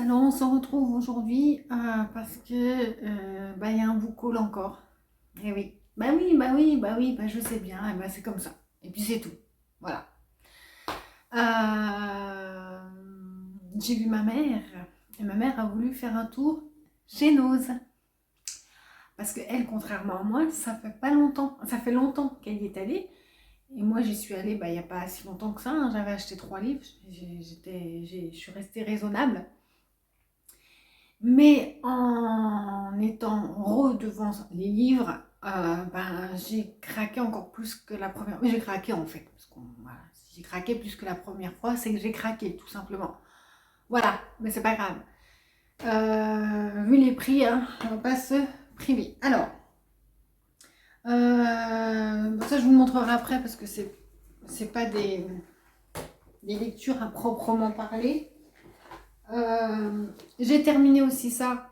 alors on se retrouve aujourd'hui parce que il y a un book haul encore. Eh oui, je sais bien, eh ben, c'est comme ça. Et puis c'est tout. Voilà. Euh, j'ai vu ma mère et ma mère a voulu faire un tour chez Noz. Parce que elle, contrairement à moi, ça fait pas longtemps, ça fait longtemps qu'elle y est allée. Et moi, j'y suis allée il n'y a pas si longtemps que ça, hein. J'avais acheté 3 livres, je suis restée raisonnable. Mais en étant redevant les livres, j'ai craqué encore plus que la première fois. Oui, j'ai craqué en fait. Voilà, si j'ai craqué plus que la première fois, c'est que j'ai craqué, tout simplement. Voilà, mais c'est pas grave. Vu les prix, hein, on va pas se priver. Alors, ça je vous le montrerai après parce que c'est pas des lectures à proprement parler. J'ai terminé aussi ça.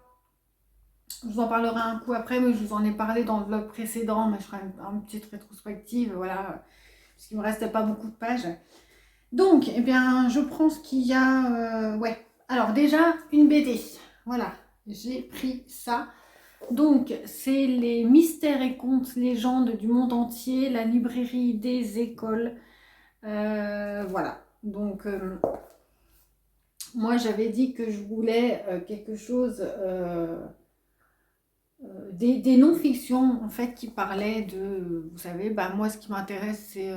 Je vous en parlerai un coup après, mais je vous en ai parlé dans le vlog précédent, mais je ferai une petite rétrospective, voilà, parce qu'il ne me restait pas beaucoup de pages. Donc, eh bien, je prends ce qu'il y a. Ouais. Alors déjà, une BD. Voilà, j'ai pris ça. Donc, c'est les mystères et contes, légendes du monde entier, la librairie des écoles. Voilà. Donc, moi, j'avais dit que je voulais quelque chose... des non-fictions en fait qui parlaient de, vous savez, moi ce qui m'intéresse c'est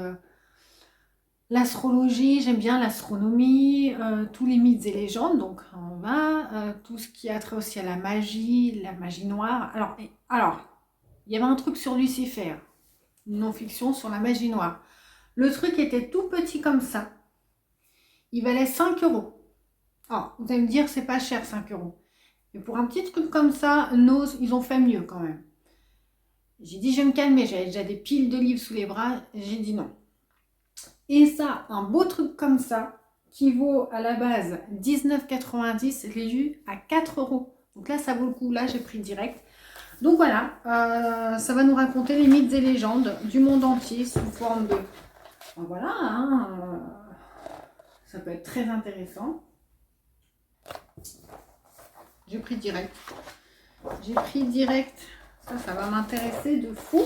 l'astrologie, j'aime bien l'astronomie, tous les mythes et légendes, donc on va, tout ce qui a trait aussi à la magie noire. Alors, il y avait un truc sur Lucifer, une non-fiction sur la magie noire. Le truc était tout petit comme ça, il valait 5 euros. Alors, vous allez me dire, c'est pas cher 5 euros. Mais pour un petit truc comme ça, Nose, ils ont fait mieux quand même. J'ai dit, je vais me calmer, j'avais déjà des piles de livres sous les bras, j'ai dit non. Et ça, un beau truc comme ça, qui vaut à la base 19,90, je l'ai eu à 4 euros. Donc là, ça vaut le coup, là, j'ai pris direct. Donc voilà, ça va nous raconter les mythes et légendes du monde entier sous forme de... Voilà, hein, ça peut être très intéressant. J'ai pris direct. J'ai pris direct. Ça va m'intéresser de fou.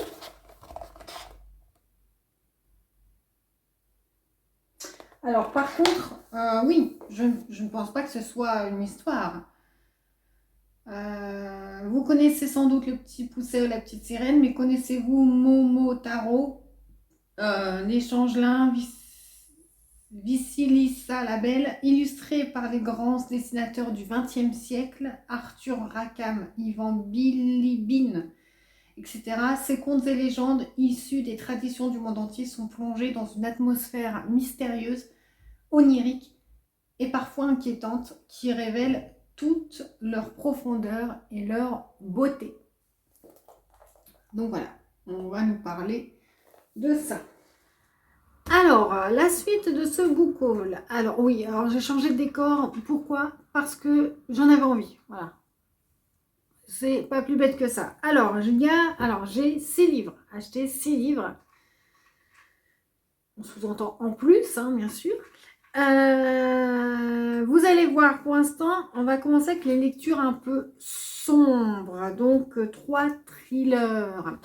Alors par contre, oui, je ne pense pas que ce soit une histoire. Vous connaissez sans doute le petit pousset ou la petite sirène, mais connaissez-vous Momotaro, les changelins, Visilissa la Belle, illustré par les grands dessinateurs du XXe siècle, Arthur Rackham, Ivan Bilibine, etc. Ces contes et légendes issus des traditions du monde entier sont plongés dans une atmosphère mystérieuse, onirique et parfois inquiétante qui révèle toute leur profondeur et leur beauté. Donc voilà, on va nous parler de ça. Alors, la suite de ce book haul. Alors oui, alors j'ai changé de décor. Pourquoi? Parce que j'en avais envie. Voilà. C'est pas plus bête que ça. Alors, j'ai 6 livres. Acheté 6 livres. On sous-entend en plus, hein, bien sûr. Vous allez voir, pour l'instant, on va commencer avec les lectures un peu sombres. Donc, 3 thrillers.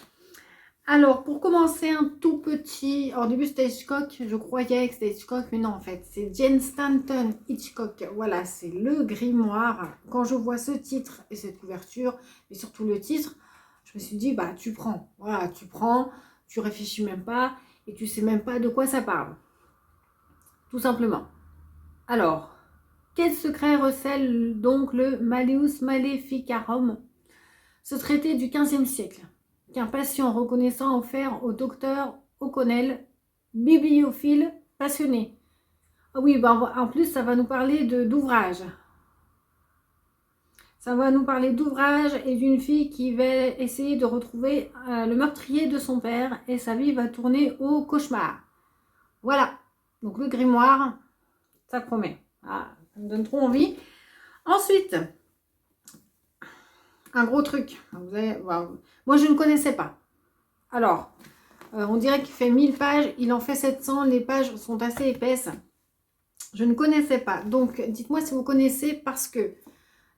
Alors, pour commencer, un tout petit... Alors, au début, c'était Hitchcock. Je croyais que c'était Hitchcock, mais non, en fait, c'est Jane Stanton Hitchcock. Voilà, c'est le grimoire. Quand je vois ce titre et cette couverture, et surtout le titre, je me suis dit, tu prends. Voilà, tu prends, tu réfléchis même pas, et tu sais même pas de quoi ça parle. Tout simplement. Alors, quel secret recèle donc le Malleus Maleficarum, ce traité du XVe siècle qu'un patient reconnaissant offert au docteur O'Connell, bibliophile passionné. Ah oui, en plus, ça va nous parler d'ouvrage. Ça va nous parler d'ouvrage et d'une fille qui va essayer de retrouver le meurtrier de son père et sa vie va tourner au cauchemar. Voilà, donc le grimoire, ça promet. Ah, ça me donne trop envie. Ensuite, un gros truc. Moi, je ne connaissais pas. Alors, on dirait qu'il fait 1000 pages. Il en fait 700. Les pages sont assez épaisses. Je ne connaissais pas. Donc, dites-moi si vous connaissez parce que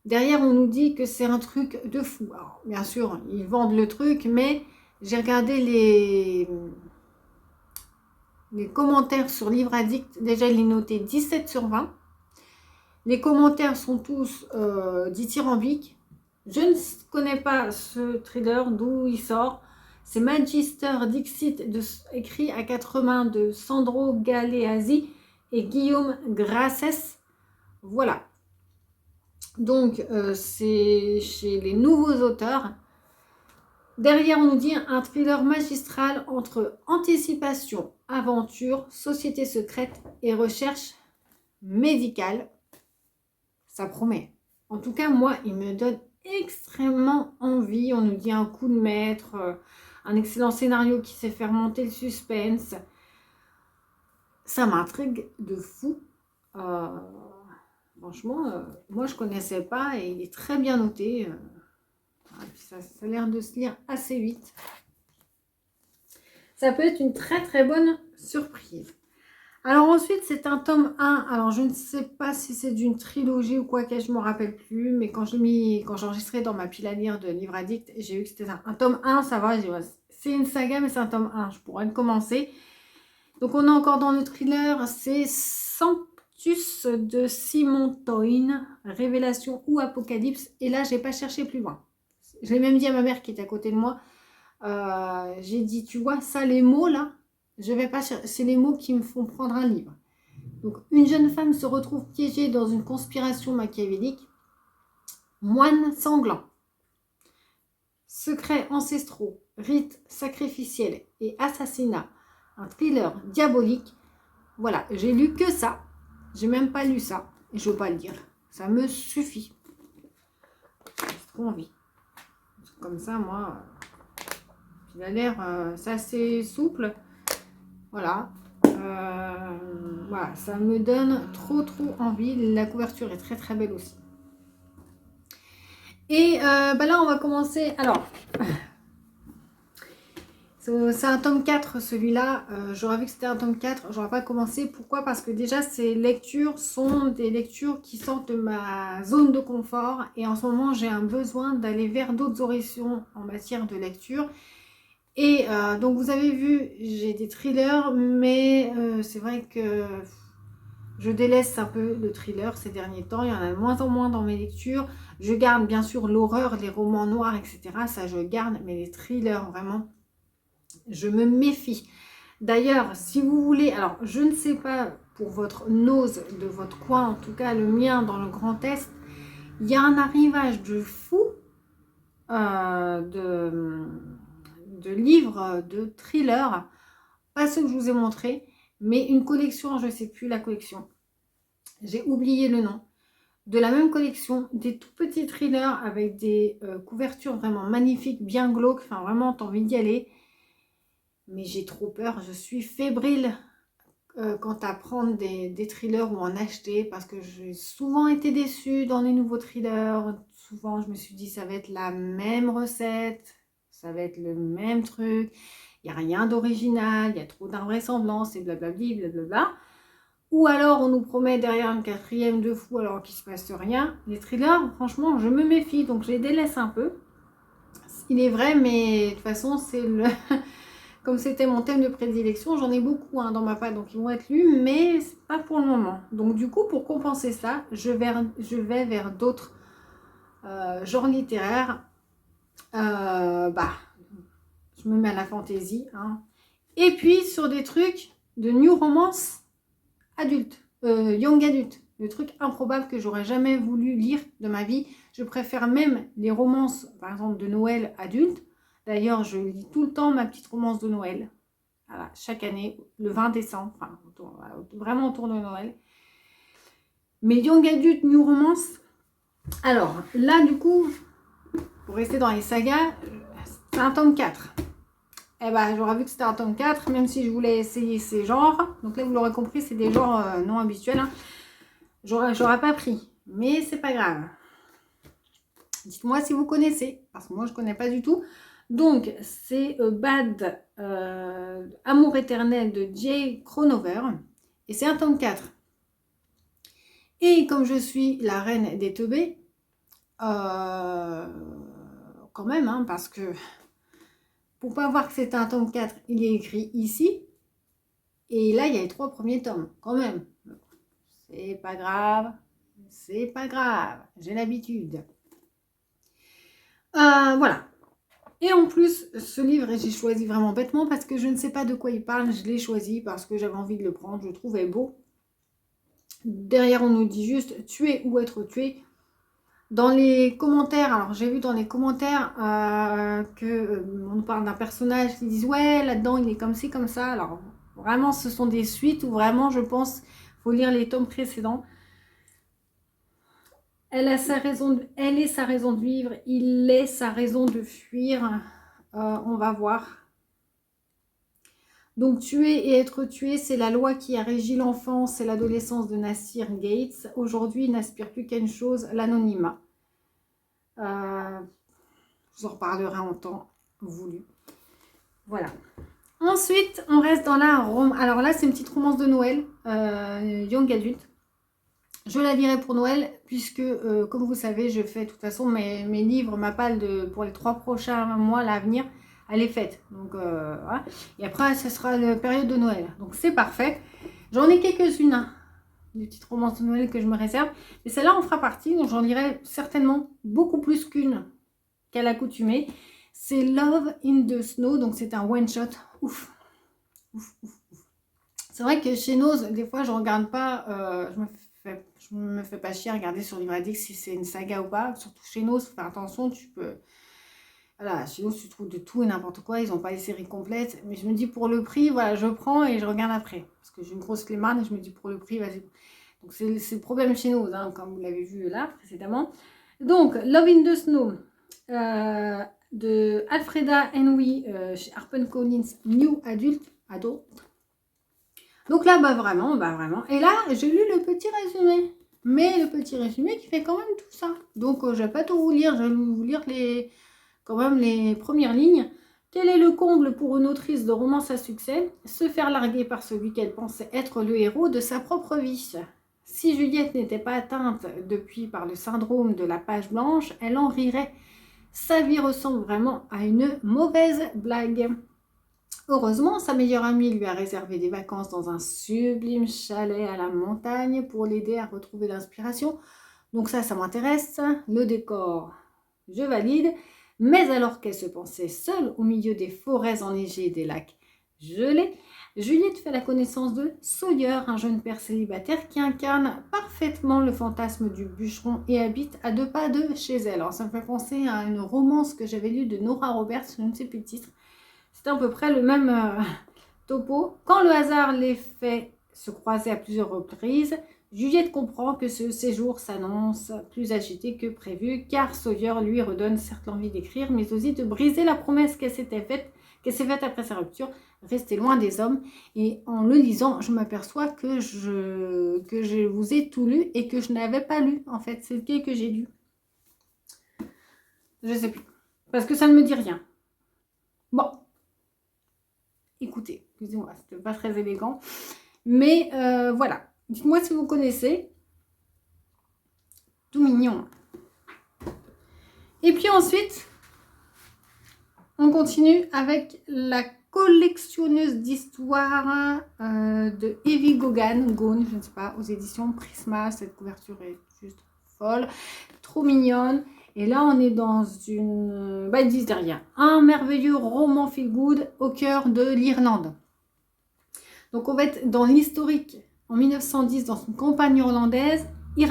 Derrière, on nous dit que c'est un truc de fou. Alors, bien sûr, ils vendent le truc, mais j'ai regardé les commentaires sur Livre Addict. Déjà, il est noté 17 sur 20. Les commentaires sont tous dithyrambiques. Je ne connais pas ce thriller, d'où il sort. C'est Magister Dixit, écrit à 4 mains de Sandro Galeazzi et Guillaume Grasses. Voilà. Donc, c'est chez les nouveaux auteurs. Derrière, on nous dit un thriller magistral entre anticipation, aventure, société secrète et recherche médicale. Ça promet. En tout cas, moi, il me donne extrêmement envie. On nous dit un coup de maître, un excellent scénario qui sait faire monter le suspense. Ça m'intrigue de fou. Franchement, moi, je ne connaissais pas et il est très bien noté. Ça a l'air de se lire assez vite. Ça peut être une très très bonne surprise. Alors ensuite, c'est un tome 1. Alors je ne sais pas si c'est d'une trilogie ou quoi que je ne me rappelle plus. Mais quand j'enregistrais dans ma pile à lire de Livre Addict, j'ai vu que c'était un tome 1, ça va. C'est une saga, mais c'est un tome 1. Je pourrais le commencer. Donc on est encore dans le thriller. C'est Sanctus de Simon Toyne, Révélation ou Apocalypse. Et là, je n'ai pas cherché plus loin. Je l'ai même dit à ma mère qui était à côté de moi. J'ai dit, tu vois, ça, les mots là, je vais pas chercher. C'est les mots qui me font prendre un livre. Donc, une jeune femme se retrouve piégée dans une conspiration machiavélique. Moines sanglants, secrets ancestraux, rites sacrificiels et assassinats. Un thriller diabolique. Voilà, j'ai lu que ça. J'ai même pas lu ça. Et je veux pas le dire. Ça me suffit. J'ai trop envie. Comme ça, moi, il a l'air assez souple. Voilà. Voilà, ça me donne trop envie. La couverture est très très belle aussi. Et là, on va commencer. Alors, c'est un tome 4 celui-là. J'aurais vu que c'était un tome 4. J'aurais pas commencé. Pourquoi? Parce que déjà, ces lectures sont des lectures qui sortent de ma zone de confort. Et en ce moment, j'ai un besoin d'aller vers d'autres horizons en matière de lecture. Et donc, vous avez vu, j'ai des thrillers. Mais c'est vrai que je délaisse un peu le thriller ces derniers temps. Il y en a de moins en moins dans mes lectures. Je garde bien sûr l'horreur, les romans noirs, etc. Ça, je garde. Mais les thrillers, vraiment... je me méfie. D'ailleurs, si vous voulez, alors je ne sais pas pour votre nose de votre coin, en tout cas le mien dans le Grand Est, il y a un arrivage de fou de livres, de thrillers, pas ceux que je vous ai montrés, mais une collection, je ne sais plus la collection, j'ai oublié le nom, de la même collection, des tout petits thrillers avec des couvertures vraiment magnifiques, bien glauques, enfin vraiment t'as envie d'y aller. Mais j'ai trop peur, je suis fébrile quant à prendre des thrillers ou en acheter parce que j'ai souvent été déçue dans les nouveaux thrillers. Souvent, je me suis dit, ça va être la même recette, ça va être le même truc, il n'y a rien d'original, il y a trop d'invraisemblance et blablabli, blablabla. Ou alors, on nous promet derrière un quatrième de fou alors qu'il ne se passe rien. Les thrillers, franchement, je me méfie, donc je les délaisse un peu. Il est vrai, mais de toute façon, c'est le... Comme c'était mon thème de prédilection, j'en ai beaucoup dans ma page, donc ils vont être lus, mais c'est pas pour le moment. Donc du coup, pour compenser ça, je vais vers d'autres genres littéraires. Je me mets à la fantaisie. Et puis sur des trucs de new romance adulte, young adulte. Le truc improbable que j'aurais jamais voulu lire de ma vie. Je préfère même les romances, par exemple, de Noël adulte. D'ailleurs, je lis tout le temps ma petite romance de Noël. Voilà, chaque année, le 20 décembre, enfin, vraiment autour de Noël. Mais young adulte, new romance. Alors, là, du coup, pour rester dans les sagas, c'est un tome 4. Eh ben, j'aurais vu que c'était un tome 4, même si je voulais essayer ces genres. Donc là, vous l'aurez compris, c'est des genres non habituels. J'aurais pas pris, mais c'est pas grave. Dites-moi si vous connaissez, parce que moi, je connais pas du tout. Donc, c'est Bad Amour éternel de Jay Cronover. Et c'est un tome 4. Et comme je suis la reine des teubés, quand même, hein, parce que pour pas voir que c'est un tome 4, il est écrit ici. Et là, il y a les 3 premiers tomes, quand même. C'est pas grave, c'est pas grave, j'ai l'habitude. Voilà. Et en plus, ce livre, j'ai choisi vraiment bêtement parce que je ne sais pas de quoi il parle. Je l'ai choisi parce que j'avais envie de le prendre. Je le trouvais beau. Derrière, on nous dit juste tuer ou être tué. Dans les commentaires, alors j'ai vu dans les commentaires on nous parle d'un personnage qui disent ouais, là-dedans il est comme ci, comme ça. Alors vraiment, ce sont des suites où vraiment, je pense, faut lire les tomes précédents. Elle est sa raison de vivre, il est sa raison de fuir. On va voir. Donc tuer et être tué, c'est la loi qui a régi l'enfance et l'adolescence de Nasir Gates. Aujourd'hui, il n'aspire plus qu'à une chose, l'anonymat. Je vous en reparlerai en temps voulu. Voilà. Ensuite, on reste dans la romance. Alors là, c'est une petite romance de Noël, young adulte. Je la lirai pour Noël, puisque, comme vous savez, je fais de toute façon mes livres, ma palle pour les 3 prochains mois, l'avenir, elle est faite. Donc, voilà. Et après, ce sera la période de Noël. Donc, c'est parfait. J'en ai quelques-unes, hein, des petites romances de Noël que je me réserve. Et celle-là, on fera partie. Donc, j'en lirai certainement beaucoup plus qu'une qu'à l'accoutumée. C'est Love in the Snow. Donc, c'est un one-shot. Ouf. Ouf, ouf, ouf. C'est vrai que chez Nose, des fois, je ne regarde pas. Je me fais pas chier à regarder sur Livradix si c'est une saga ou pas. Surtout chez Nose, faut faire attention. Tu peux. Voilà, chez Nose, tu trouves de tout et n'importe quoi. Ils n'ont pas les séries complètes. Mais je me dis pour le prix, voilà, je prends et je regarde après. Parce que j'ai une grosse clémarde et je me dis pour le prix, vas-y. Donc, c'est le problème chez Nose, hein, comme vous l'avez vu là précédemment. Donc, Love in the Snow. De Alfreda Henry chez HarperCollins New Adult. Donc là, vraiment. Et là, j'ai lu le petit résumé. Mais le petit résumé qui fait quand même tout ça. Donc, je ne vais pas tout vous lire. Je vais vous lire quand même les premières lignes. Quel est le comble pour une autrice de romance à succès? Se faire larguer par celui qu'elle pensait être le héros de sa propre vie. Si Juliette n'était pas atteinte depuis par le syndrome de la page blanche, elle en rirait. Sa vie ressemble vraiment à une mauvaise blague. Heureusement, sa meilleure amie lui a réservé des vacances dans un sublime chalet à la montagne pour l'aider à retrouver l'inspiration. Donc ça m'intéresse. Le décor, je valide. Mais alors qu'elle se pensait seule au milieu des forêts enneigées et des lacs gelés, Juliette fait la connaissance de Sawyer, un jeune père célibataire qui incarne parfaitement le fantasme du bûcheron et habite à 2 pas de chez elle. Alors ça me fait penser à une romance que j'avais lue de Nora Roberts, je ne sais plus le titre. C'était à peu près le même topo. Quand le hasard les fait se croiser à plusieurs reprises, Juliette comprend que ce séjour s'annonce plus agité que prévu, car Sawyer lui redonne certes l'envie d'écrire, mais aussi de briser la promesse qu'elle s'est faite après sa rupture, rester loin des hommes. Et en le lisant, je m'aperçois que je vous ai tout lu et que je n'avais pas lu, en fait. C'est lequel que j'ai lu? Je sais plus. Parce que ça ne me dit rien. Bon. Écoutez, excusez-moi, c'était pas très élégant. Mais voilà. Dites-moi si vous connaissez. Tout mignon. Et puis ensuite, on continue avec la collectionneuse d'histoires de Evie Gone, je ne sais pas, aux éditions Prisma. Cette couverture est juste folle, trop mignonne. Et là, on est dans une... ils disent derrière. Un merveilleux roman feel-good au cœur de l'Irlande. Donc, on va être dans l'historique en 1910 dans une campagne irlandaise, et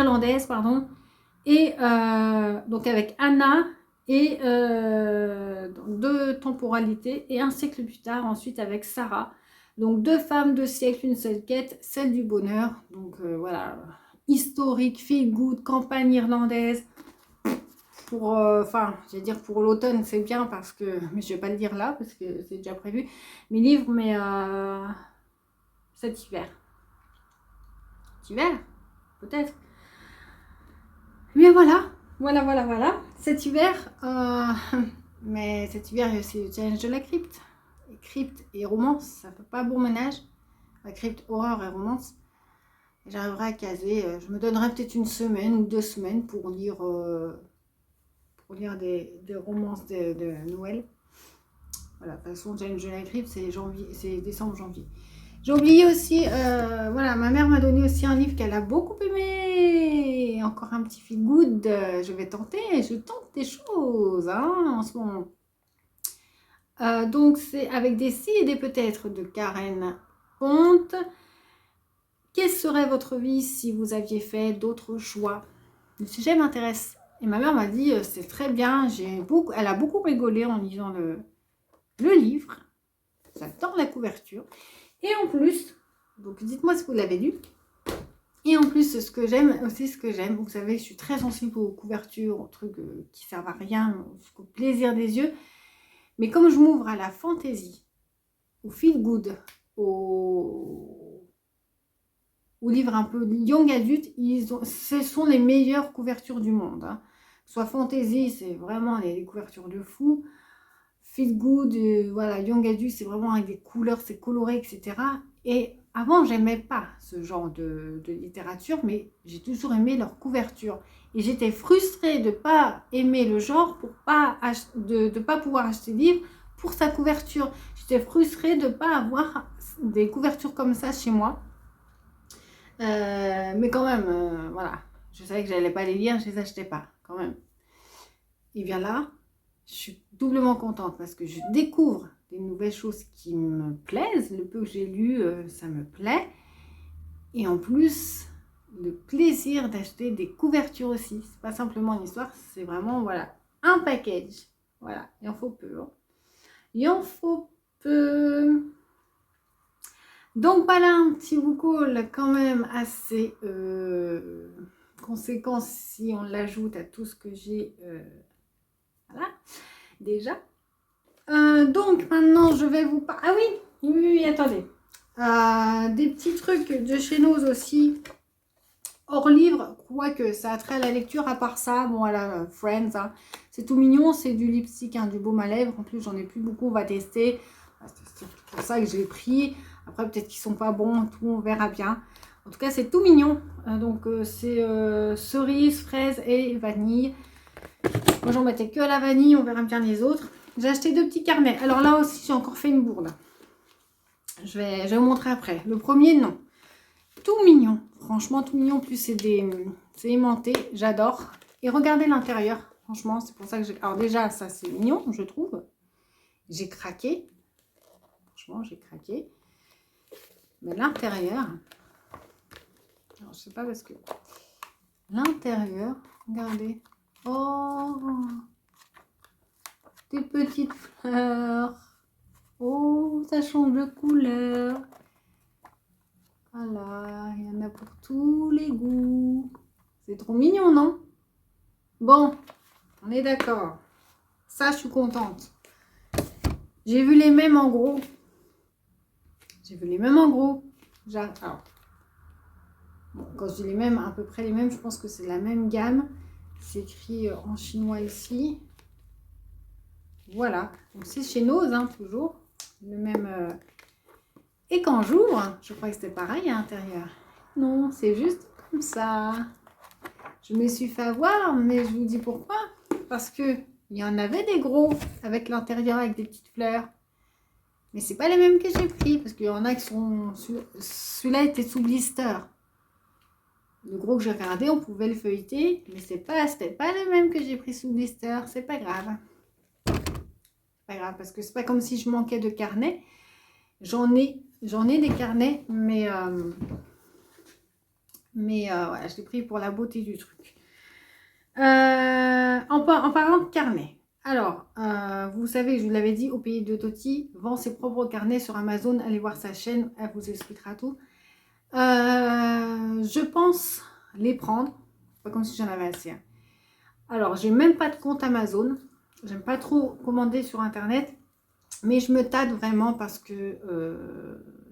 donc avec Anna et 2 temporalités, et un siècle plus tard, ensuite avec Sarah. Donc 2 femmes, 2 siècles, une seule quête, celle du bonheur. Donc voilà, historique, feel-good, campagne irlandaise. Pour, j'allais dire pour l'automne, c'est bien parce que, mais je vais pas le dire là parce que c'est déjà prévu, mes livres, mais cet hiver. Cet hiver, peut-être. Mais voilà. Cet hiver, mais cet hiver, c'est le challenge de la crypte. Et crypte et romance, ça fait pas bon ménage. La crypte, horreur et romance. J'arriverai à caser, je me donnerai peut-être une semaine ou 2 semaines pour lire pour lire des romances de Noël. Voilà, de toute façon, je l'ai écrite, c'est décembre, janvier. J'ai oublié aussi, voilà, ma mère m'a donné aussi un livre qu'elle a beaucoup aimé. Encore un petit feel good. Je vais tenter, je tente des choses en ce moment. Donc, c'est avec des si et des peut-être de Karen Ponte. Quelle serait votre vie si vous aviez fait d'autres choix? Le sujet m'intéresse. Et ma mère m'a dit, c'est très bien. Elle a beaucoup rigolé en lisant le livre. J'adore la couverture. Et en plus, donc dites-moi si vous l'avez lu. Et en plus, ce que j'aime, vous savez, je suis très sensible aux couvertures, aux trucs qui servent à rien, au plaisir des yeux. Mais comme je m'ouvre à la fantaisie, au feel good, aux livres un peu young adulte, ce sont les meilleures couvertures du monde. Hein. Soit fantaisie, c'est vraiment les couvertures de fou. Feel good, voilà, young adulte, c'est vraiment avec des couleurs, c'est coloré, etc. Et avant, j'aimais pas ce genre de littérature, mais j'ai toujours aimé leur couverture. Et j'étais frustrée de ne pas aimer le genre, de ne pas pouvoir acheter des livres pour sa couverture. J'étais frustrée de ne pas avoir des couvertures comme ça chez moi. Mais quand même, voilà, je savais que je n'allais pas les lire, je ne les achetais pas, quand même. Et bien là, je suis doublement contente parce que je découvre des nouvelles choses qui me plaisent. Le peu que j'ai lu, ça me plaît. Et en plus, le plaisir d'acheter des couvertures aussi. C'est pas simplement une histoire, c'est vraiment, voilà, un package. Voilà, il en faut peu. Hein. Il en faut peu. Donc voilà un petit book-haul quand même assez conséquent si on l'ajoute à tout ce que j'ai voilà, déjà. Donc maintenant je vais vous parler. Ah oui, attendez. Des petits trucs de chez nous aussi. Hors livre, quoique ça a trait à la lecture, à part ça, bon voilà, Friends, hein, c'est tout mignon, c'est du lipstick, hein, du baume à lèvres, en plus j'en ai plus beaucoup, on va tester, c'est pour ça que j'ai pris, après peut-être qu'ils sont pas bons, tout, on verra bien, en tout cas c'est tout mignon, c'est cerise, fraise et vanille, moi j'en mettais que à la vanille, on verra bien les autres, j'ai acheté 2 petits carnets, alors là aussi j'ai encore fait une bourde, je vais vous montrer après, le premier non. Tout mignon, franchement tout mignon, en plus c'est aimanté, j'adore. Et regardez l'intérieur, franchement c'est pour ça que j'ai... Alors déjà ça c'est mignon je trouve, j'ai craqué, franchement j'ai craqué. Mais l'intérieur, alors je sais pas parce que l'intérieur, regardez, oh, des petites fleurs, oh ça change de couleur. Voilà, il y en a pour tous les goûts. C'est trop mignon, non? Bon, on est d'accord. Ça, je suis contente. J'ai vu les mêmes en gros. Alors, bon, quand je dis les mêmes, à peu près les mêmes, je pense que c'est la même gamme. C'est écrit en chinois ici. Voilà. Donc, c'est chez Nose, hein, toujours. Le même... Et quand j'ouvre, je crois que c'était pareil à l'intérieur. Non, c'est juste comme ça. Je me suis fait avoir, mais je vous dis pourquoi. Parce que il y en avait des gros avec l'intérieur avec des petites fleurs. Mais c'est pas les mêmes que j'ai pris. Parce qu'il y en a qui sont... Celui-là était sous blister. Le gros que j'ai regardé, on pouvait le feuilleter. Mais c'était pas le même que j'ai pris sous blister. C'est pas grave. C'est pas grave parce que c'est pas comme si je manquais de carnet. J'en ai des carnets, mais voilà, je l'ai pris pour la beauté du truc. En parlant de carnet, alors, vous savez, je vous l'avais dit, au pays de Toti, vend ses propres carnets sur Amazon. Allez voir sa chaîne, elle vous expliquera tout. Je pense les prendre. Pas comme si j'en avais assez. Hein. Alors, j'ai même pas de compte Amazon. J'aime pas trop commander sur Internet. Mais je me tâte vraiment parce que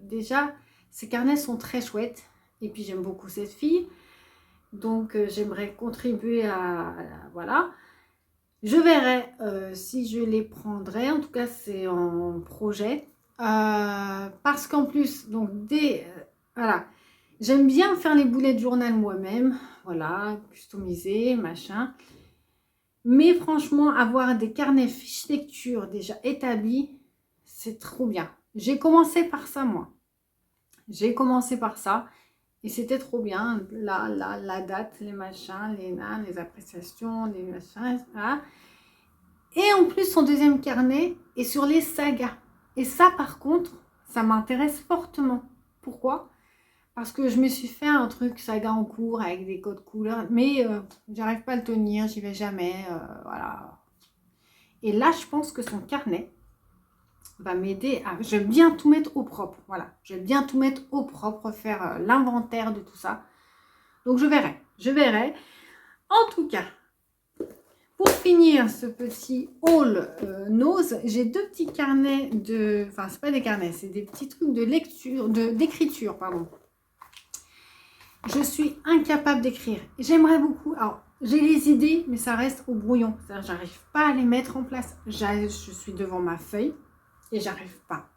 déjà, ces carnets sont très chouettes. Et puis, j'aime beaucoup cette fille. Donc, j'aimerais contribuer voilà. Je verrai si je les prendrai. En tout cas, c'est en projet. Parce qu'en plus, donc, voilà. J'aime bien faire les boulets de journal moi-même. Voilà, customiser, machin. Mais franchement, avoir des carnets fiches lecture déjà établis, c'est trop bien. J'ai commencé par ça, moi. J'ai commencé par ça. Et c'était trop bien. La date, les machins, les appréciations, les machins, etc. Et en plus, son deuxième carnet est sur les sagas. Et ça, par contre, ça m'intéresse fortement. Pourquoi? Parce que je me suis fait un truc saga en cours avec des codes couleurs, mais j'arrive pas à le tenir, j'y vais jamais. Voilà. Et là, je pense que son carnet va m'aider à... Je vais bien tout mettre au propre. Voilà. Je vais bien tout mettre au propre, faire l'inventaire de tout ça. Donc, je verrai. Je verrai. En tout cas, pour finir ce petit haul nose, j'ai deux petits carnets de... Enfin, c'est pas des carnets, c'est des petits trucs de lecture, d'écriture, pardon. Je suis incapable d'écrire. J'aimerais beaucoup... Alors, j'ai les idées, mais ça reste au brouillon. C'est-à-dire, j'arrive pas à les mettre en place. Je suis devant ma feuille et j'arrive pas.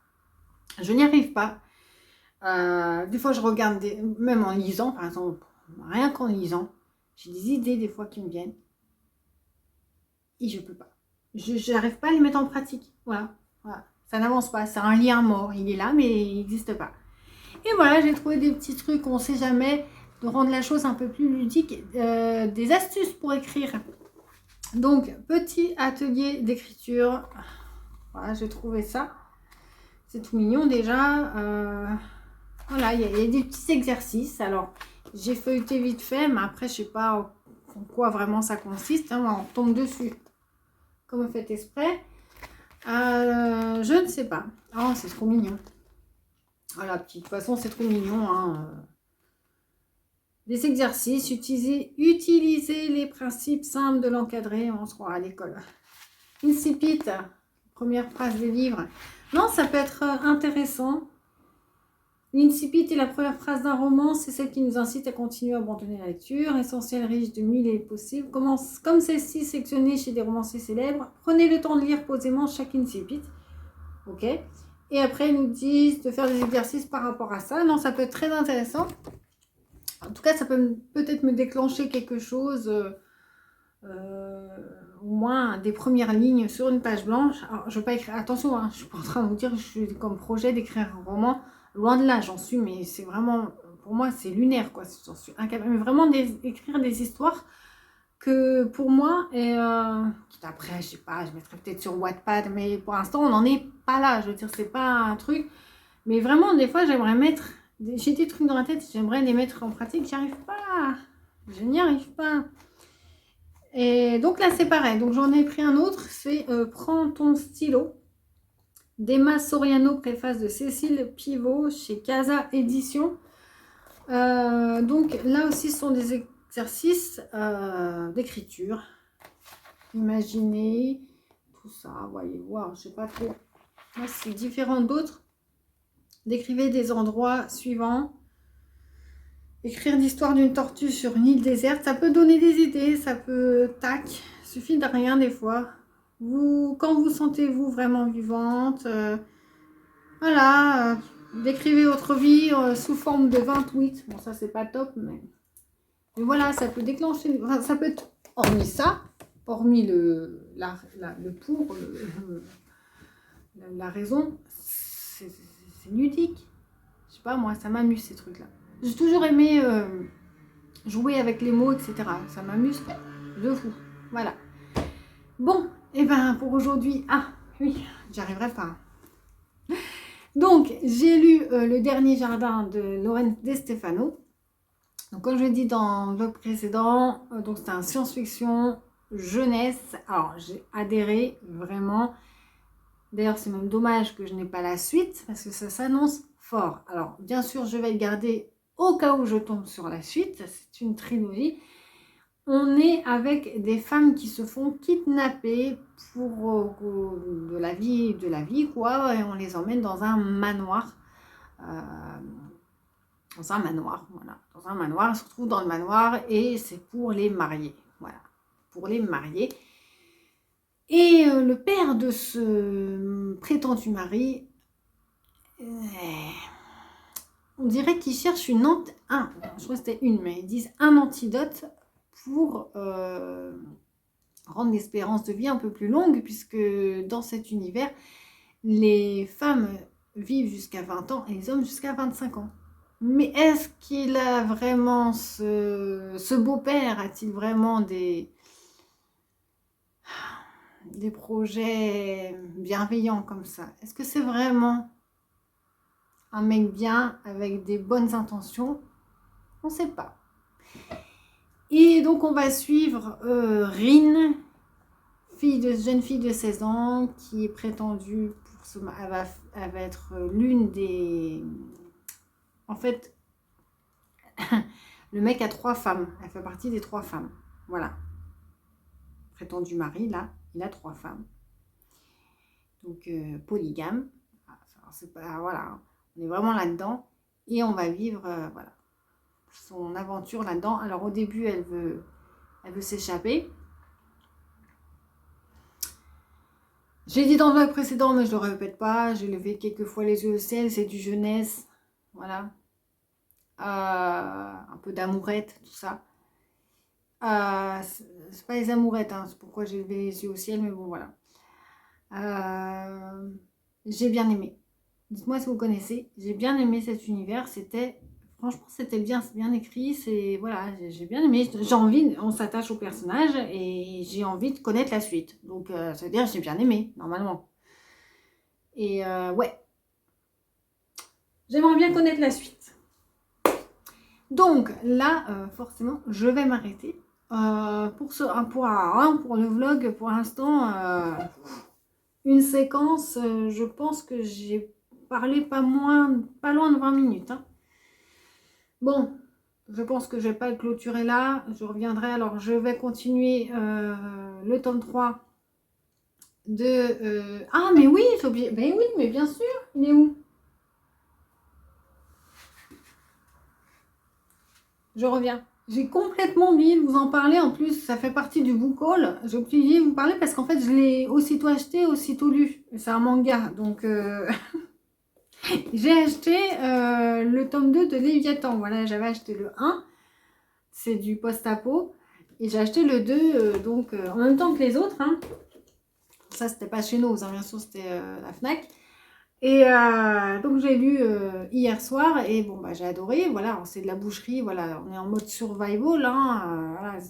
Je n'y arrive pas. Des fois, je regarde, même en lisant, par exemple, rien qu'en lisant, j'ai des idées des fois qui me viennent. Et je peux pas. Je n'arrive pas à les mettre en pratique. Voilà. Ça n'avance pas. C'est un lien mort. Il est là, mais il n'existe pas. Et voilà, j'ai trouvé des petits trucs, on ne sait jamais, de rendre la chose un peu plus ludique. Des astuces pour écrire. Donc, petit atelier d'écriture. Voilà, j'ai trouvé ça. C'est tout mignon déjà. Voilà, il y a des petits exercices. Alors, j'ai feuilleté vite fait, mais après, je ne sais pas en quoi vraiment ça consiste. Hein, on tombe dessus. Comme fait exprès. Je ne sais pas. Oh, c'est trop mignon. Voilà, de toute façon, c'est trop mignon. Hein. Des exercices, utilisez les principes simples de l'encadré. On se croira à l'école. Incipit, première phrase du livre. Non, ça peut être intéressant. L'incipit est la première phrase d'un roman, c'est celle qui nous incite à continuer à abandonner la lecture. Essentielle, riche de mille et possibles. Comme celle-ci sectionnée chez des romanciers célèbres, prenez le temps de lire posément chaque incipit. Ok. Et après, ils nous disent de faire des exercices par rapport à ça. Non, ça peut être très intéressant. En tout cas, ça peut peut-être me déclencher quelque chose, au moins des premières lignes sur une page blanche. Alors, je ne veux pas écrire, attention, hein, je ne suis pas en train de vous dire que je suis comme projet d'écrire un roman. Loin de là, j'en suis, mais c'est vraiment, pour moi, c'est lunaire, quoi. J'en suis incapable. Mais vraiment écrire des histoires que pour moi, et après, je sais pas, je mettrai peut-être sur Wattpad, mais pour l'instant, on n'en est pas là. Je veux dire, c'est pas un truc. Mais vraiment, des fois, j'aimerais mettre. J'ai des trucs dans la tête, j'aimerais les mettre en pratique, j'y arrive pas. Je n'y arrive pas. Et donc là, c'est pareil. Donc j'en ai pris un autre, c'est Prends ton stylo. d'Emma Soriano, préface de Cécile Pivot chez Casa Édition. Donc là aussi, ce sont des exercices d'écriture. Imaginez tout ça, voyez voir, je sais pas trop. Là, c'est différent d'autres. Décrivez des endroits suivants. Écrire l'histoire d'une tortue sur une île déserte, ça peut donner des idées, ça peut... Tac, suffit de rien des fois. Quand vous sentez-vous vraiment vivante, voilà, décrivez votre vie sous forme de 28. Bon, ça, c'est pas top, mais voilà, ça peut déclencher... Enfin, ça peut être... Hormis ça, hormis la raison, c'est ludique. Je sais pas, moi, ça m'amuse, ces trucs-là. J'ai toujours aimé jouer avec les mots, etc. Ça m'amuse de fou. Voilà. Bon, et ben pour aujourd'hui... Ah, oui, j'y arriverai pas. Donc, j'ai lu Le Dernier Jardin de Lorraine De Stefano. Donc, comme je l'ai dit dans le vlog précédent, donc c'est un science-fiction jeunesse. Alors, j'ai adhéré vraiment. D'ailleurs, c'est même dommage que je n'ai pas la suite parce que ça s'annonce fort. Alors, bien sûr, je vais le garder au cas où je tombe sur la suite. C'est une trilogie. On est avec des femmes qui se font kidnapper pour de la vie, quoi. Et on les emmène dans un manoir. Voilà. Dans un manoir. Elles se retrouvent dans le manoir et c'est pour les marier. Voilà. Pour les marier. Et le père de ce prétendu mari, on dirait qu'il cherche je crois que c'était une, mais ils disent un antidote pour rendre l'espérance de vie un peu plus longue, puisque dans cet univers, les femmes vivent jusqu'à 20 ans et les hommes jusqu'à 25 ans. Mais est-ce qu'il a vraiment ce beau-père, a-t-il vraiment des projets bienveillants comme ça? Est-ce que c'est vraiment un mec bien avec des bonnes intentions? On ne sait pas. Et donc on va suivre Rin, jeune fille de 16 ans qui est prétendue pour elle va être l'une des... En fait, le mec a 3 femmes. Elle fait partie des 3 femmes. Voilà. Prétendu mari, là, il a 3 femmes. Donc, polygame. C'est pas, voilà. On est vraiment là-dedans. Et on va vivre voilà, son aventure là-dedans. Alors, au début, elle veut s'échapper. J'ai dit dans le vlog précédent, mais je ne le répète pas. J'ai levé quelques fois les yeux au ciel. C'est du jeunesse. Voilà. Un peu d'amourette, tout ça. C'est pas les amourettes, hein, c'est pourquoi j'ai levé les yeux au ciel, mais bon, voilà. J'ai bien aimé. Dites-moi si vous connaissez. J'ai bien aimé cet univers. Franchement, c'était bien écrit. Voilà, j'ai bien aimé. J'ai envie, on s'attache au personnage et j'ai envie de connaître la suite. Donc, ça veut dire que j'ai bien aimé, normalement. Et ouais. J'aimerais bien connaître la suite. Donc, là, forcément, je vais m'arrêter. Pour le vlog, pour l'instant, une séquence, je pense que j'ai parlé pas loin de 20 minutes. Hein. Bon, je pense que je vais pas le clôturer là. Je reviendrai. Alors, je vais continuer le tome 3 de... Ah, mais oui, j'ai oublié. Ben oui, mais bien sûr. Il est où? Je reviens. J'ai complètement oublié de vous en parler. En plus, ça fait partie du book haul. J'ai oublié de vous parler parce qu'en fait, je l'ai aussitôt acheté, aussitôt lu. C'est un manga. Donc, j'ai acheté le tome 2 de Léviathan. Voilà, j'avais acheté le 1. C'est du post-apo. Et j'ai acheté le 2 donc, en même temps que les autres. Hein. Ça, c'était pas chez nous. Hein, bien sûr, c'était la FNAC. Et donc j'ai lu hier soir et bon bah j'ai adoré, voilà, c'est de la boucherie, voilà, on est en mode survival, hein, voilà,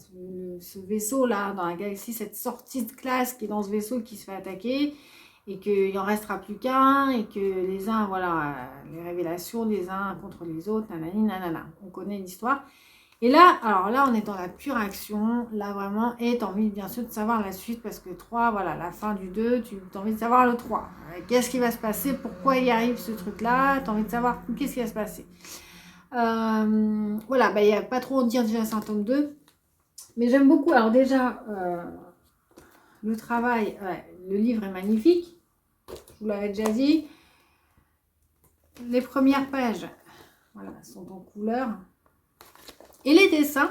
ce vaisseau là dans la galaxie, cette sortie de classe qui est dans ce vaisseau qui se fait attaquer et qu'il en restera plus qu'un et que les uns, voilà, les révélations des uns contre les autres, nanani, nanana, on connaît l'histoire. Et là, alors là, on est dans la pure action, là vraiment, et tu as envie bien sûr de savoir la suite, parce que 3, voilà, la fin du 2, tu as envie de savoir le 3. Qu'est-ce qui va se passer, pourquoi il arrive ce truc-là, tu as envie de savoir qu'est-ce qui va se passer. Voilà, bah, il n'y a pas trop à dire déjà, c'est un tome 2, mais j'aime beaucoup. Alors déjà, le travail, le livre est magnifique, je vous l'avais déjà dit. Les premières pages, voilà, sont en couleur. Et les dessins,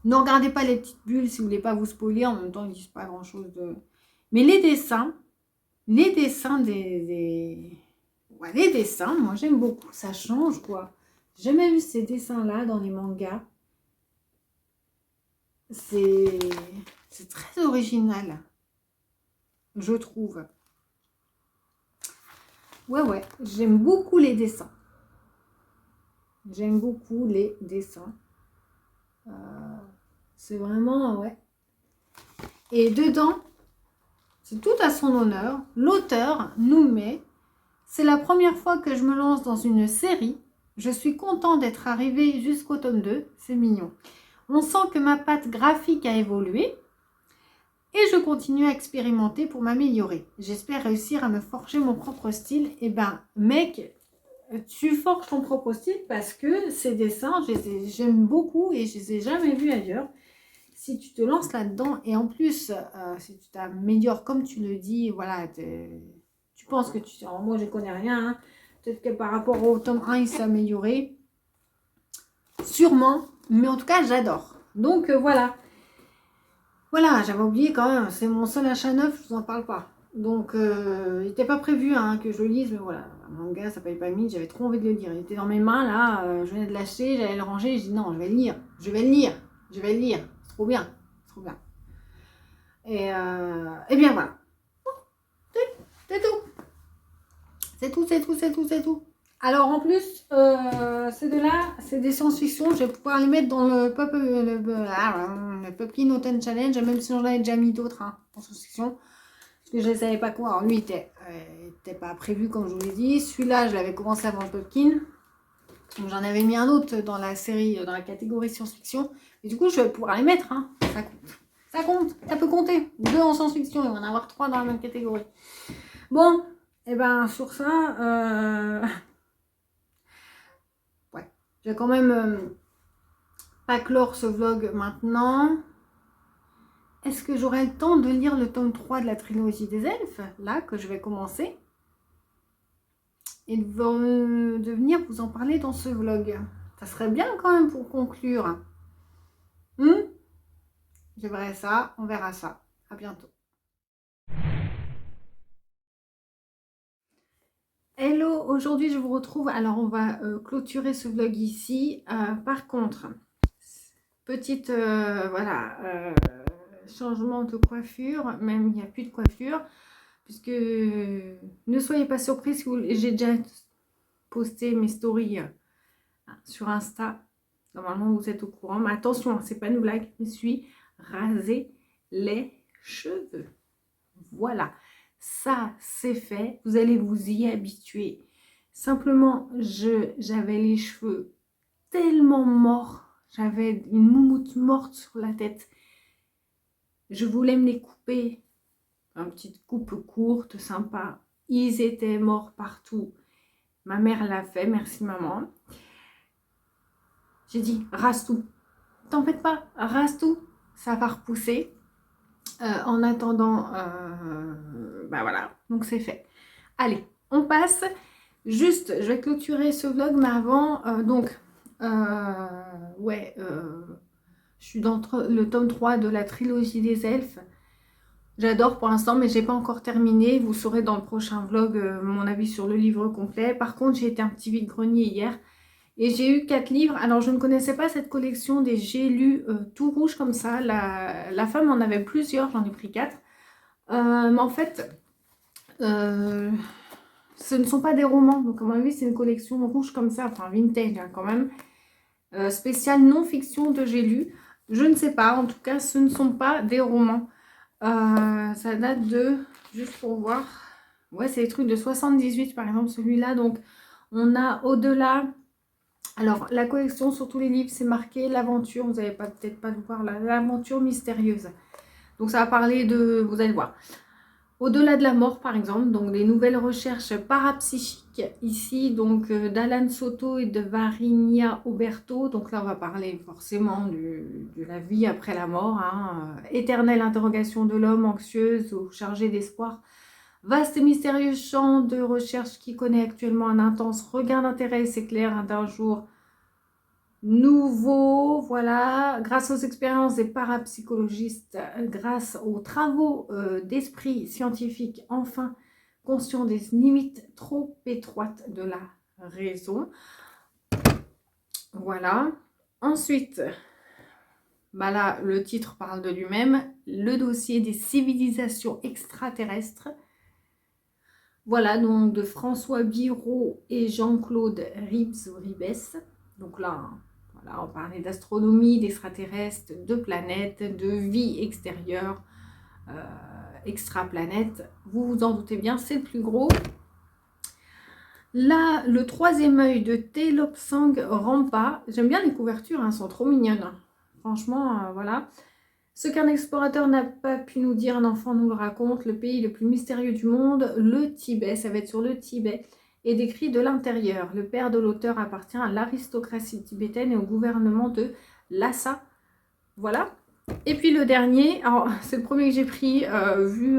ne regardez pas les petites bulles si vous ne voulez pas vous spoiler. En même temps, ils ne disent pas grand-chose de... Mais les dessins les dessins, moi j'aime beaucoup. Ça change, quoi. J'ai jamais vu ces dessins-là dans les mangas. C'est très original, je trouve. Ouais, j'aime beaucoup les dessins. J'aime beaucoup les dessins. C'est vraiment, ouais. Et dedans, c'est tout à son honneur. L'auteur nous met, c'est la première fois que je me lance dans une série. Je suis content d'être arrivée jusqu'au tome 2. C'est mignon. On sent que ma patte graphique a évolué. Et je continue à expérimenter pour m'améliorer. J'espère réussir à me forger mon propre style. Et ben, mec, tu forges ton propre style parce que ces dessins, j'aime beaucoup et je ne les ai jamais vus ailleurs. Si tu te lances là-dedans et en plus, si tu t'améliores comme tu le dis, voilà, tu penses que tu... Alors moi, je ne connais rien. Hein. Peut-être que par rapport au tome 1, il s'est amélioré. Sûrement. Mais en tout cas, j'adore. Donc, voilà. Voilà, j'avais oublié quand même. C'est mon seul achat neuf, je vous en parle pas. Donc, il n'était pas prévu hein, que je le lise, mais voilà, un manga, ça paye pas mine, j'avais trop envie de le lire. Il était dans mes mains, là, je venais de l'acheter, j'allais le ranger, je dis non, je vais le lire, c'est trop bien, Et bien voilà. C'est tout. C'est tout, c'est tout, c'est tout, c'est tout. Alors en plus, ces deux-là, c'est des science-fiction. Je vais pouvoir les mettre dans le Pumpkin Autumn Challenge, même si j'en avais déjà mis d'autres en science-fiction. Parce que je ne savais pas quoi. Alors lui, il était pas prévu, comme je vous l'ai dit. Celui-là, je l'avais commencé avant le Pumpkin. Donc j'en avais mis un autre dans la série, dans la catégorie science-fiction. Et du coup, je vais pouvoir les mettre. Ça compte. Ça compte. Ça peut compter. 2 en science-fiction. Il va en avoir 3 dans la même catégorie. Bon, et ben sur ça, ouais, je vais quand même pas clore ce vlog maintenant. Est-ce que j'aurai le temps de lire le tome 3 de la trilogie des elfes, là, que je vais commencer, et de venir vous en parler dans ce vlog? Ça serait bien quand même pour conclure. Je verrai ça, on verra ça. À bientôt. Hello, aujourd'hui je vous retrouve. Alors on va clôturer ce vlog ici. Par contre, petite changement de coiffure, même il n'y a plus de coiffure, puisque ne soyez pas surpris si j'ai déjà posté mes stories sur Insta. Normalement vous êtes au courant, mais attention, c'est pas une blague, je me suis rasé les cheveux. Voilà. Ça, c'est fait. Vous allez vous y habituer. Simplement, j'avais les cheveux tellement morts. J'avais une moumoute morte sur la tête. Je voulais me les couper. Une petite coupe courte, sympa. Ils étaient morts partout. Ma mère l'a fait. Merci, maman. J'ai dit, rase tout. T'en fais pas, rase tout. Ça va repousser. En attendant, bah voilà, donc c'est fait. Allez, on passe. Juste, je vais clôturer ce vlog, mais avant, je suis dans le tome 3 de la trilogie des elfes. J'adore pour l'instant, mais j'ai pas encore terminé. Vous saurez dans le prochain vlog mon avis sur le livre complet. Par contre, j'ai été un petit vide-grenier hier. Et j'ai eu 4 livres. Alors, je ne connaissais pas cette collection des J'ai lu tout rouge comme ça. La femme en avait plusieurs, j'en ai pris 4. Mais en fait, ce ne sont pas des romans. Donc, à mon avis, c'est une collection rouge comme ça, enfin vintage quand même. Spéciale non-fiction de J'ai lu. Je ne sais pas. En tout cas, ce ne sont pas des romans. Ça date de, juste pour voir, ouais, c'est des trucs de 78 par exemple, celui-là. Donc, on a au-delà. Alors, la collection sur tous les livres, c'est marqué l'aventure. Vous n'allez peut-être pas le voir là, l'aventure mystérieuse. Donc, ça va parler de, vous allez voir, au-delà de la mort, par exemple. Donc, des nouvelles recherches parapsychiques ici, donc d'Alan Soto et de Varinia Oberto. Donc là, on va parler forcément de la vie après la mort. Éternelle interrogation de l'homme, anxieuse ou chargée d'espoir. Vaste et mystérieux champ de recherche qui connaît actuellement un intense regain d'intérêt et s'éclaire d'un jour nouveau. Voilà, grâce aux expériences des parapsychologistes, grâce aux travaux d'esprit scientifique, enfin conscient des limites trop étroites de la raison. Voilà. Ensuite, bah là, le titre parle de lui-même. Le dossier des civilisations extraterrestres. Voilà, donc de François Biraud et Jean-Claude Ribes. Donc là, voilà, on parlait d'astronomie, d'extraterrestres, de planètes, de vie extérieure, extraplanète. Vous vous en doutez bien, c'est le plus gros. Là, le troisième œil de Telopsang Rampa. J'aime bien les couvertures, elles sont trop mignonnes. Franchement, voilà. Ce qu'un explorateur n'a pas pu nous dire, un enfant nous le raconte. Le pays le plus mystérieux du monde, le Tibet, ça va être sur le Tibet, est décrit de l'intérieur. Le père de l'auteur appartient à l'aristocratie tibétaine et au gouvernement de Lhasa. Voilà. Et puis le dernier, alors c'est le premier que j'ai pris, vu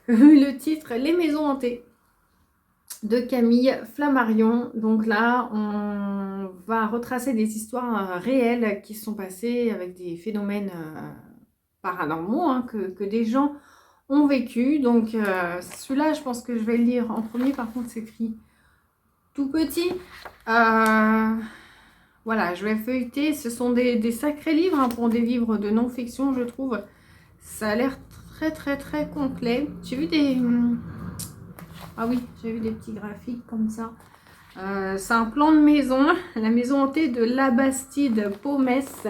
le titre, Les maisons hantées de Camille Flammarion. Donc là, on va retracer des histoires réelles qui se sont passées avec des phénomènes paranormaux que des gens ont vécu. Donc celui-là, je pense que je vais le lire en premier. Par contre, c'est écrit tout petit. Voilà, je vais feuilleter. Ce sont des sacrés livres pour des livres de non-fiction, je trouve. Ça a l'air très complet. J'ai vu des... Ah oui, j'ai vu des petits graphiques comme ça. C'est un plan de maison. La maison hantée de Labastide Pomès.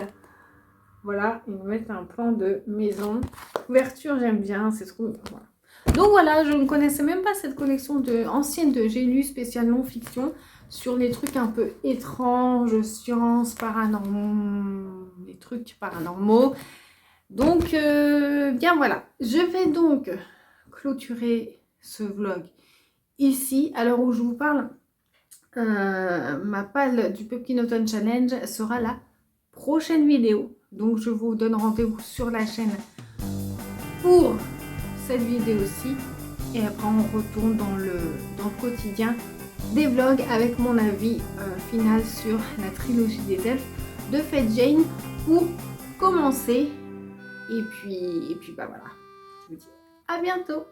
Voilà, ils nous mettent un plan de maison. Couverture, j'aime bien. C'est trop... Voilà. Donc voilà, je ne connaissais même pas cette collection ancienne de J'ai lu spécial non-fiction sur les trucs un peu étranges, sciences, paranormaux, les trucs paranormaux. Donc, bien voilà. Je vais donc clôturer ce vlog ici. À l'heure où je vous parle, ma palle du Pumpkin Autumn Challenge sera la prochaine vidéo. Donc, je vous donne rendez-vous sur la chaîne pour cette vidéo-ci. Et après, on retourne dans le quotidien des vlogs avec mon avis final sur la trilogie des elfes de Fate Jane pour commencer. Et puis bah voilà. Je vous dis à bientôt.